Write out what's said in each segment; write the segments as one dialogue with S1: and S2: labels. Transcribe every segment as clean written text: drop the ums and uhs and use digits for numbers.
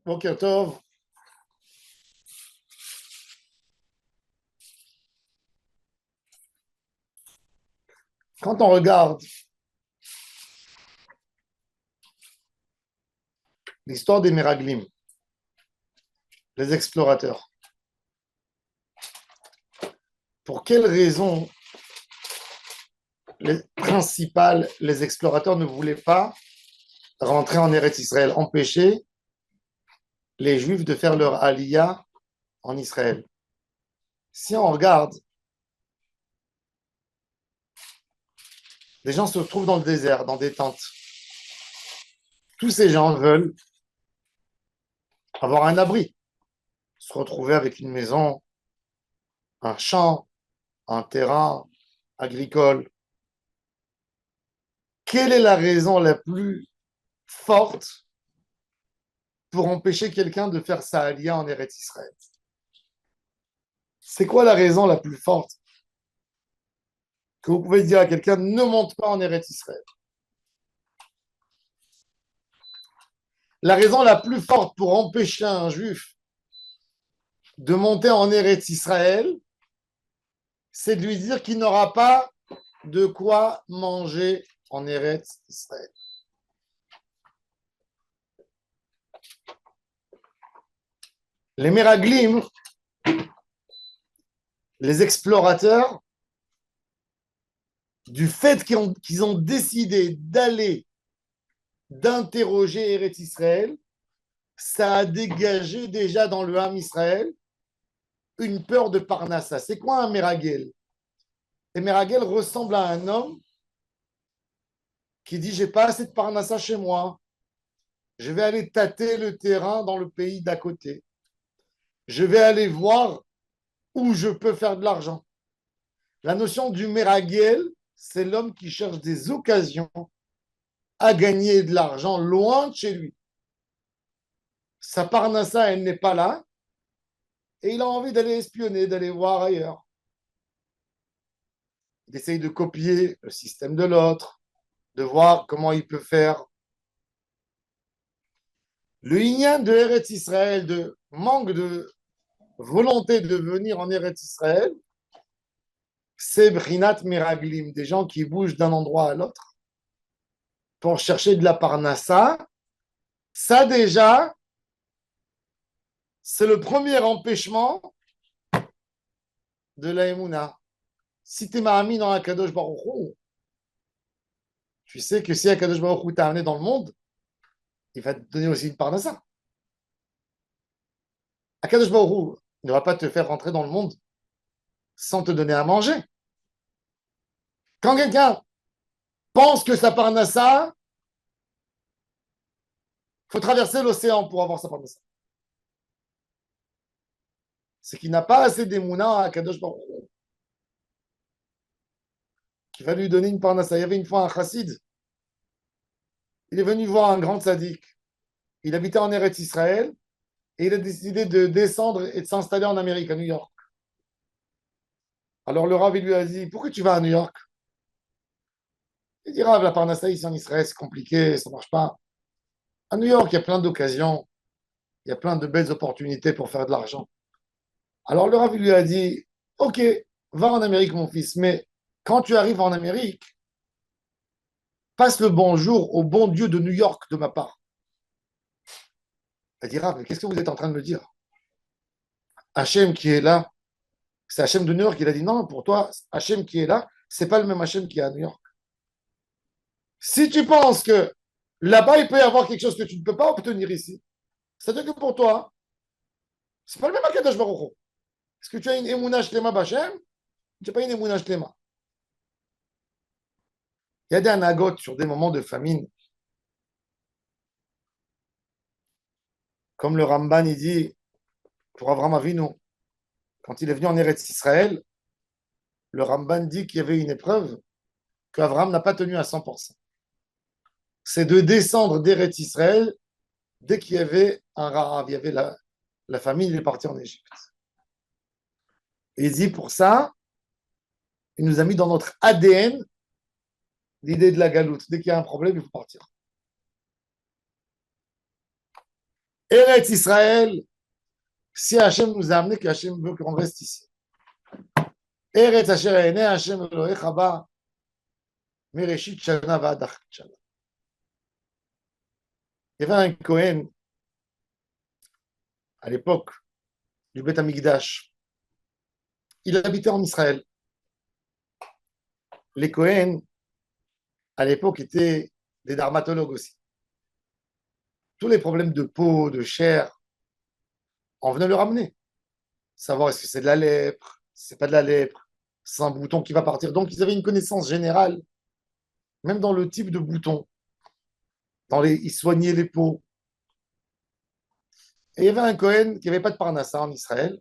S1: Boker Tov. Quand on regarde l'histoire des Meraglim, les explorateurs, pour quelles raisons les principales les explorateurs ne voulaient pas rentrer en Eretz Israël, empêcher les Juifs de faire leur aliyah en Israël? Si on regarde, les gens se trouvent dans le désert, dans des tentes. Tous ces gens veulent avoir un abri, se retrouver avec une maison, un champ, un terrain agricole. Quelle est la raison la plus forte pour empêcher quelqu'un de faire sa aliyah en Eretz Israël? C'est quoi la raison la plus forte que vous pouvez dire à quelqu'un ne monte pas en Eretz Israël? La raison la plus forte pour empêcher un juif de monter en Eretz Israël, c'est de lui dire qu'il n'aura pas de quoi manger en Eretz Israël. Les Meraglim, les explorateurs, du fait qu'ils ont décidé d'interroger Eretz Israël, ça a dégagé déjà dans le Ham Israël une peur de Parnassa. C'est quoi un Meragel? Un Meragel ressemble à un homme qui dit j'ai pas assez de Parnassa chez moi, je vais aller tâter le terrain dans le pays d'à côté, je vais aller voir où je peux faire de l'argent. La notion du Meragel, c'est l'homme qui cherche des occasions à gagner de l'argent loin de chez lui. Sa Parnassa, elle n'est pas là, et il a envie d'aller espionner, d'aller voir ailleurs. Il essaye de copier le système de l'autre, de voir comment il peut faire. Le Inyan de Eretz Israël, de manque de volonté de venir en Eretz Israël, c'est Brinat Meraglim, des gens qui bougent d'un endroit à l'autre pour chercher de la Parnassa. Ça déjà, c'est le premier empêchement de la Emouna. Si tu m'as mis dans Akadosh Baruch Hu, tu sais que si Akadosh Baruch Hu t'a amené dans le monde, il va te donner aussi une Parnassa. Akadosh Baruch Hu ne va pas te faire rentrer dans le monde sans te donner à manger. Quand quelqu'un pense que sa Parnassa, il faut traverser l'océan pour avoir sa Parnassa. C'est qu'il n'a pas assez d'émouna à Kadosh Baruch Hu, qui va lui donner une Parnassa. Il y avait une fois un chassid, il est venu voir un grand tzaddik. Il habitait en Eretz Israël et il a décidé de descendre et de s'installer en Amérique, à New York. Alors le Rav lui a dit, pourquoi tu vas à New York? Il dit, Rav, la Parnassa ici en Israël, c'est compliqué, ça ne marche pas. À New York, il y a plein d'occasions, il y a plein de belles opportunités pour faire de l'argent. Alors le Rav lui a dit, ok, va en Amérique, mon fils, mais quand tu arrives en Amérique, passe le bonjour au bon Dieu de New York de ma part. Elle dira, mais qu'est-ce que vous êtes en train de me dire? Hachem qui est là, c'est Hachem de New York. Il a dit, non, pour toi, Hachem qui est là, c'est pas le même Hachem qui est à New York. Si tu penses que là-bas, il peut y avoir quelque chose que tu ne peux pas obtenir ici, c'est-à-dire que pour toi, c'est pas le même Akadosh Baruch Hu. Est-ce que tu as une Emouna Shlema Bachem? Tu n'as pas une Emouna Shlema. Il y a des anagotes sur des moments de famine. Comme le Ramban, il dit, pour Avram Avinu, quand il est venu en Eretz Israël, le Ramban dit qu'il y avait une épreuve qu'Avram n'a pas tenue à 100%. C'est de descendre d'Eretz Israël dès qu'il y avait un Rahav, il y avait la famille, il est parti en Égypte. Et il dit pour ça, il nous a mis dans notre ADN l'idée de la galoute. Dès qu'il y a un problème, il faut partir. Eretz Israël, si Hachem nous a amené, que Hachem veut qu'on reste ici. Eretz Asher Ene Hachem Elohecha Ba, Mereshit Shana Va'ad Achat Shana. Il y avait un Cohen à l'époque du Beth Amikdash. Il habitait en Israël. Les Cohen, à l'époque, étaient des dermatologues aussi. Tous les problèmes de peau, de chair, on venait le ramener. Savoir est-ce que c'est de la lèpre, si c'est pas de la lèpre, c'est un bouton qui va partir. Donc, ils avaient une connaissance générale, même dans le type de bouton. Ils soignaient les peaux. Et il y avait un Cohen qui n'avait pas de parnassa en Israël.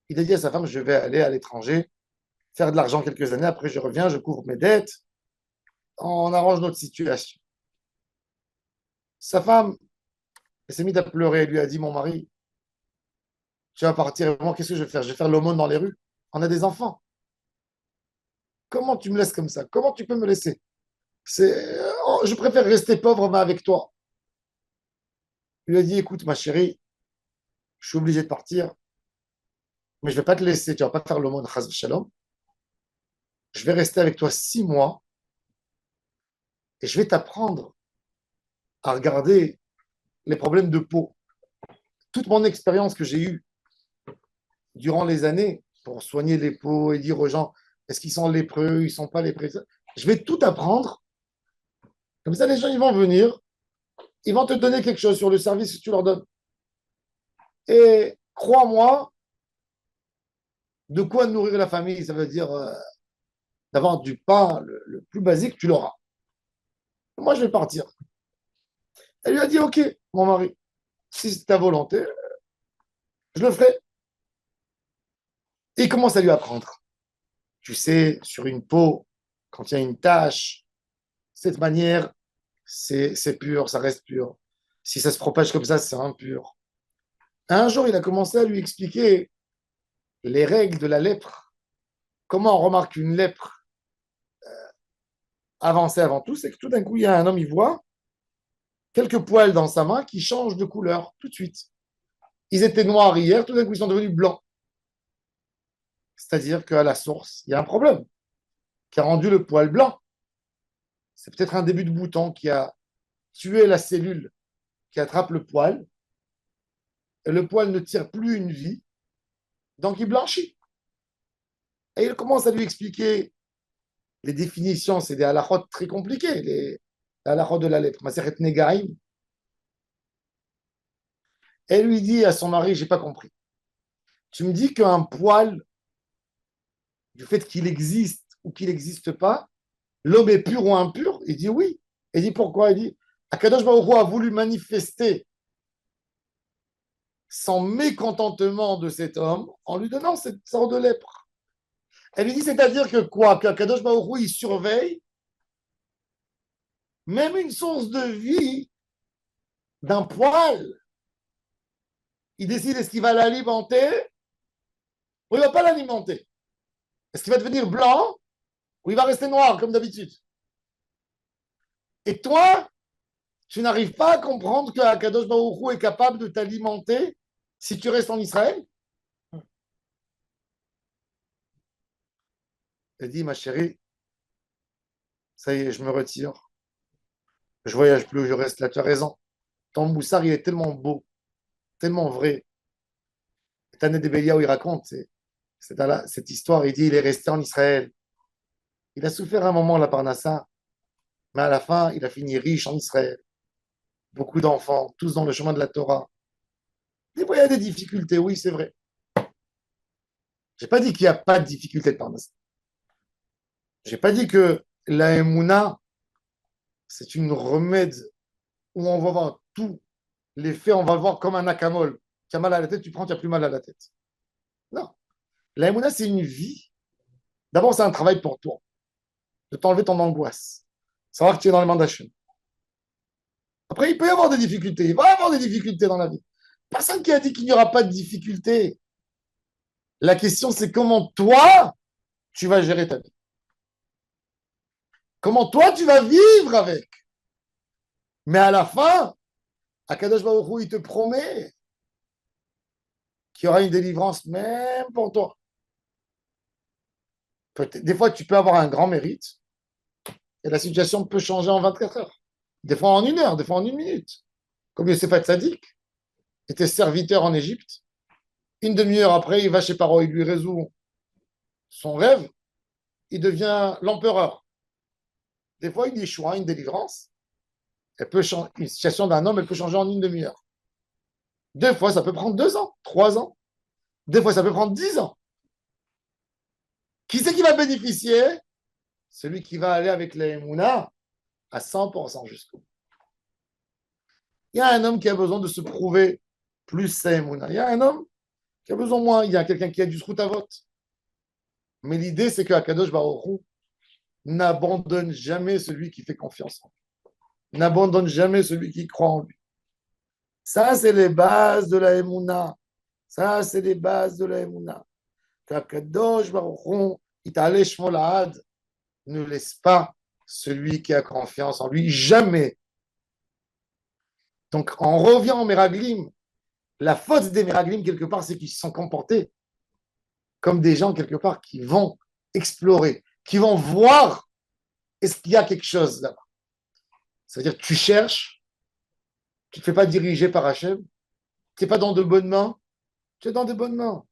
S1: Il a dit à sa femme, je vais aller à l'étranger, faire de l'argent quelques années, après je reviens, je couvre mes dettes, on arrange notre situation. Sa femme, elle s'est mise à pleurer, elle lui a dit, mon mari, tu vas partir, moi, qu'est-ce que je vais faire? Je vais faire l'aumône dans les rues. On a des enfants. Comment tu me laisses comme ça? Comment tu peux me laisser? Je préfère rester pauvre, mais avec toi. Il lui a dit, écoute, ma chérie, je suis obligé de partir, mais je ne vais pas te laisser, tu ne vas pas faire l'aumône, chas shalom. Je vais rester avec toi 6 mois et je vais t'apprendre à regarder les problèmes de peau. Toute mon expérience que j'ai eue durant les années pour soigner les peaux et dire aux gens, est-ce qu'ils sont lépreux, ils ne sont pas lépreux, je vais tout apprendre. Comme ça, les gens, ils vont venir, ils vont te donner quelque chose sur le service que tu leur donnes. Et crois-moi, de quoi nourrir la famille, ça veut dire d'avoir du pain, le plus basique, tu l'auras. Moi, je vais partir. Elle lui a dit, OK, mon mari, si c'est ta volonté, je le ferai. Et il commence à lui apprendre. Tu sais, sur une peau, quand il y a une tache, cette manière, c'est pur, ça reste pur. Si ça se propage comme ça, c'est impur. Un jour, il a commencé à lui expliquer les règles de la lèpre. Comment on remarque une lèpre avancée avant tout, c'est que tout d'un coup, il y a un homme, il voit quelques poils dans sa main qui changent de couleur tout de suite. Ils étaient noirs hier, tout d'un coup, ils sont devenus blancs. C'est-à-dire qu'à la source, il y a un problème qui a rendu le poil blanc. C'est peut-être un début de bouton qui a tué la cellule qui attrape le poil. Et le poil ne tire plus une vie, donc il blanchit. Et il commence à lui expliquer les définitions. C'est des halachot très compliqués, les halachot de la lèpre. Masechet Negaim. Elle lui dit à son mari, j'ai pas compris. Tu me dis qu'un poil, du fait qu'il existe ou qu'il n'existe pas, l'homme est pur ou impur? Il dit oui. Il dit pourquoi? Il dit Akadosh Baruch Hu a voulu manifester son mécontentement de cet homme en lui donnant cette sorte de lèpre. Elle lui dit, c'est-à-dire que quoi? Qu'Akadosh Baruch Hu, il surveille même une source de vie d'un poil. Il décide est-ce qu'il va l'alimenter ou il ne va pas l'alimenter. Est-ce qu'il va devenir blanc ou il va rester noir comme d'habitude? Et toi, tu n'arrives pas à comprendre que Akadosh Baruch Hu est capable de t'alimenter si tu restes en Israël? Elle dit, ma chérie, ça y est, je me retire. Je voyage plus, je reste là. Tu as raison. Ton moussard, il est tellement beau, tellement vrai. Tane de Belia, où il raconte cette histoire. Il dit, il est resté en Israël. Il a souffert un moment la Parnassa, mais à la fin, il a fini riche en Israël. Beaucoup d'enfants, tous dans le chemin de la Torah. Des fois, il y a des difficultés, oui, c'est vrai. Je n'ai pas dit qu'il n'y a pas de difficulté de Parnassa. Je n'ai pas dit que la Emouna, c'est une remède où on va voir tous les faits, on va le voir comme un akamol. Tu as mal à la tête, tu prends, tu n'as plus mal à la tête. Non. La Emouna, c'est une vie. D'abord, c'est un travail pour toi, de t'enlever ton angoisse, savoir que tu es dans les mains d'Hachem. Après, il peut y avoir des difficultés. Il va y avoir des difficultés dans la vie. Personne qui a dit qu'il n'y aura pas de difficultés. La question, c'est comment toi, tu vas gérer ta vie. Comment toi, tu vas vivre avec. Mais à la fin, Akadosh Baruch Hu, il te promet qu'il y aura une délivrance même pour toi. Des fois, tu peux avoir un grand mérite et la situation peut changer en 24 heures. Des fois en 1 heure, des fois en 1 minute. Comme Yosef Hatzadik était serviteur en Égypte. 1 demi-heure après, il va chez Paro, il lui résout son rêve, il devient l'empereur. Des fois, une échoua, une délivrance, elle peut changer, une situation d'un homme, elle peut changer en 1 demi-heure. Des fois, ça peut prendre 2 ans, 3 ans. Des fois, ça peut prendre 10 ans. Qui c'est qui va bénéficier? Celui qui va aller avec les Mouna à 100% jusqu'au bout. Il y a un homme qui a besoin de se prouver plus sa Mouna. Il y a un homme qui a besoin moins. Il y a quelqu'un qui a du srout à vote. Mais l'idée, c'est qu'Akadosh Baruch Hu n'abandonne jamais celui qui fait confiance en lui. N'abandonne jamais celui qui croit en lui. Ça, c'est les bases de la Emouna. Ça, c'est les bases de la Emouna. Qu'Akadosh Baruch Hu, Itale Shmo Lahad, ne laisse pas celui qui a confiance en lui. Jamais. Donc, on revient en Meraglim. La faute des Meraglim, quelque part, c'est qu'ils se sont comportés comme des gens, quelque part, qui vont explorer, qui vont voir est-ce qu'il y a quelque chose là-bas. C'est-à-dire que tu cherches, tu ne te fais pas diriger par Hachem, tu n'es pas dans de bonnes mains, tu es dans de bonnes mains.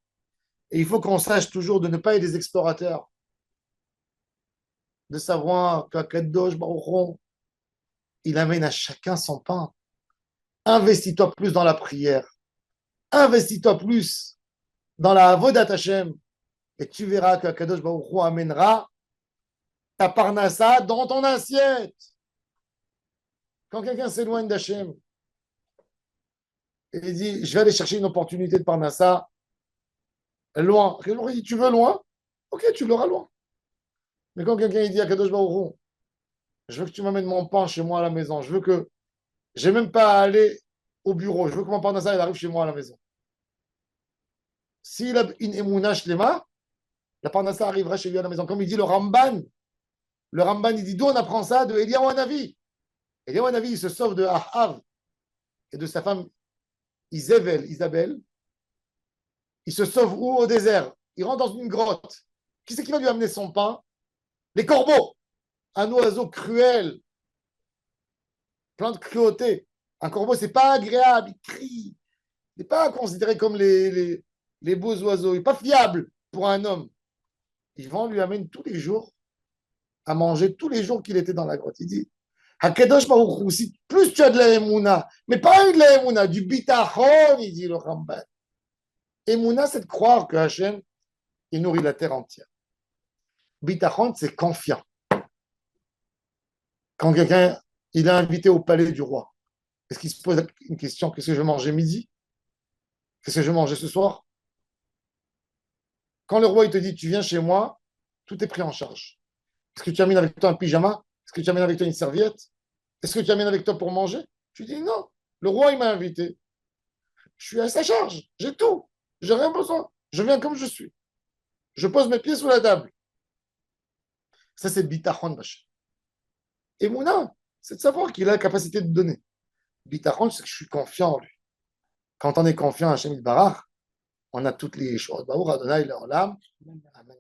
S1: Et il faut qu'on sache toujours de ne pas être des explorateurs, de savoir qu'Akadosh Baruch Hu, il amène à chacun son pain. Investis-toi plus dans la prière. Investis-toi plus dans la Avodat Hashem. Et tu verras que Kadosh Baruch Hu amènera ta parnassa dans ton assiette. Quand quelqu'un s'éloigne d'Hachem et il dit je vais aller chercher une opportunité de parnassa loin. Il dit tu veux loin? Ok, tu l'auras loin. Mais quand quelqu'un il dit à Kadosh Baruch Hu, je veux que tu m'amènes mon pain chez moi à la maison, je veux que j'ai même pas à aller au bureau, je veux que mon parnassa il arrive chez moi à la maison. S'il a une émouna shlema, la parnassa arrivera chez lui à la maison. Comme il dit le Ramban il dit d'où on apprend ça? De Eliyahu Hanavi. Eliyahu Hanavi il se sauve de Ahav et de sa femme Isabelle. Il se sauve où? Au désert. Il rentre dans une grotte. Qui c'est qui va lui amener son pain? Les corbeaux. Un oiseau cruel, plein de cruauté. Un corbeau, c'est pas agréable, il crie. Il n'est pas considéré comme les beaux oiseaux. Il n'est pas fiable pour un homme. Ils vont lui amener tous les jours à manger, tous les jours qu'il était dans la grotte. Il dit, Hakadosh Baruch Hu, si plus tu as de la Emouna, mais pas de la Emouna, du bitachon, il dit le Ramban. Emouna, c'est de croire que Hachem, il nourrit la terre entière. Bitachon, c'est confiant. Quand quelqu'un, il est invité au palais du roi, est-ce qu'il se pose une question, qu'est-ce que je vais manger midi? Qu'est-ce que je vais manger ce soir? Quand le roi, il te dit, tu viens chez moi, tout est pris en charge. Est-ce que tu amènes avec toi un pyjama? Est-ce que tu amènes avec toi une serviette? Est-ce que tu amènes avec toi pour manger? Tu dis non. Le roi, il m'a invité. Je suis à sa charge. J'ai tout. J'ai rien besoin. Je viens comme je suis. Je pose mes pieds sous la table. Ça, c'est bitachon Bachar. Et Mouna, c'est de savoir qu'il a la capacité de donner. Bitachon, c'est que je suis confiant en lui. Quand on est confiant à Hachem Barach, on a toutes les choses. Baruch Adonai Leolam. Amen.